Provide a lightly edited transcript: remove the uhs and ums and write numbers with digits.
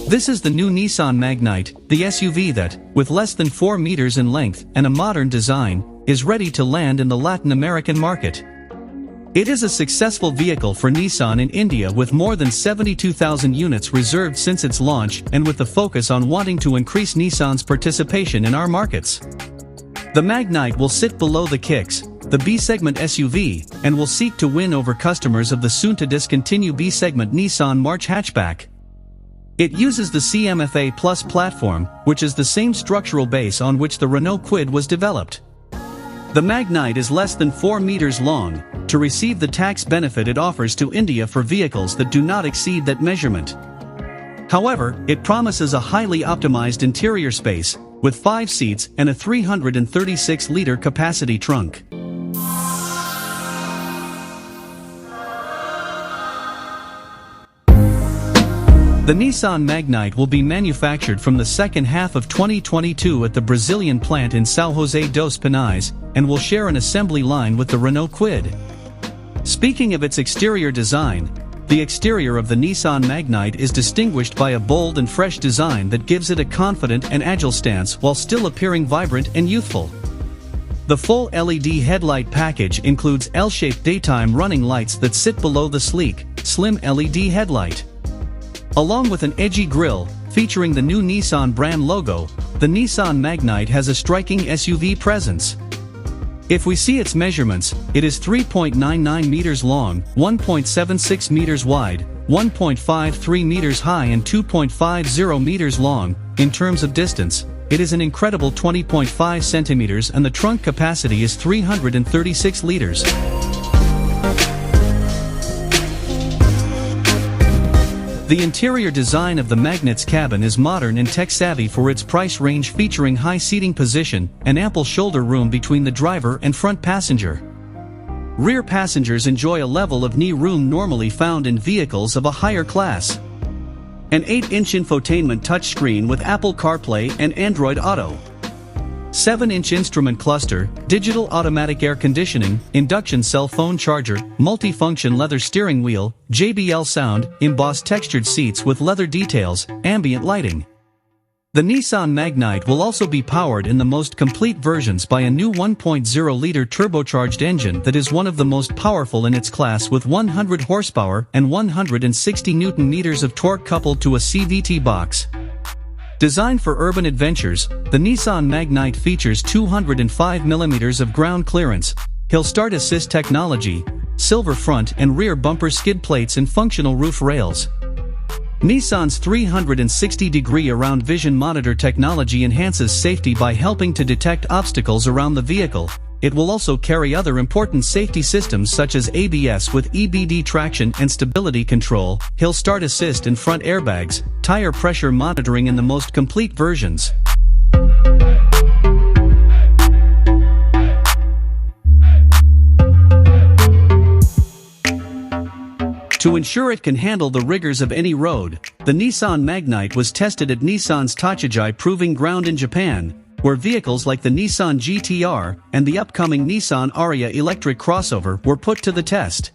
This is the new Nissan Magnite, the SUV that, with less than 4 meters in length and a modern design, is ready to land in the Latin American market. It is a successful vehicle for Nissan in India with more than 72,000 units reserved since its launch and with the focus on wanting to increase Nissan's participation in our markets. The Magnite will sit below the Kicks, the B-Segment SUV, and will seek to win over customers of the soon-to-discontinue B-Segment Nissan March hatchback. It uses the CMF-A Plus Platform, which is the same structural base on which the Renault Kwid was developed. The Magnite is less than 4 meters long, to receive the tax benefit it offers to India for vehicles that do not exceed that measurement. However, it promises a highly optimized interior space, with 5 seats and a 336-liter capacity trunk. The Nissan Magnite will be manufactured from the second half of 2022 at the Brazilian plant in São José dos Pinhais, and will share an assembly line with the Renault Kwid. Speaking of its exterior design, the exterior of the Nissan Magnite is distinguished by a bold and fresh design that gives it a confident and agile stance while still appearing vibrant and youthful. The full LED headlight package includes L-shaped daytime running lights that sit below the sleek, slim LED headlight. Along with an edgy grille, featuring the new Nissan brand logo, the Nissan Magnite has a striking SUV presence. If we see its measurements, it is 3.99 meters long, 1.76 meters wide, 1.53 meters high and 2.50 meters long. In terms of distance, it is an incredible 20.5 centimeters and the trunk capacity is 336 liters. The interior design of the Magnite's cabin is modern and tech-savvy for its price range, featuring high seating position and ample shoulder room between the driver and front passenger. Rear passengers enjoy a level of knee room normally found in vehicles of a higher class. An 8-inch infotainment touchscreen with Apple CarPlay and Android Auto. 7-inch instrument cluster, digital automatic air conditioning, induction cell phone charger, multi-function leather steering wheel, JBL sound, embossed textured seats with leather details, ambient lighting. The Nissan Magnite will also be powered in the most complete versions by a new 1.0-liter turbocharged engine that is one of the most powerful in its class, with 100 horsepower and 160 Nm of torque coupled to a CVT box. Designed for urban adventures, the Nissan Magnite features 205mm of ground clearance, hill start assist technology, silver front and rear bumper skid plates and functional roof rails. Nissan's 360-degree around vision monitor technology enhances safety by helping to detect obstacles around the vehicle. It will also carry other important safety systems such as ABS with EBD traction and stability control, hill start assist and front airbags, tire pressure monitoring in the most complete versions. To ensure it can handle the rigors of any road, the Nissan Magnite was tested at Nissan's Tochigi Proving Ground in Japan, where vehicles like the Nissan GT-R and the upcoming Nissan Ariya electric crossover were put to the test.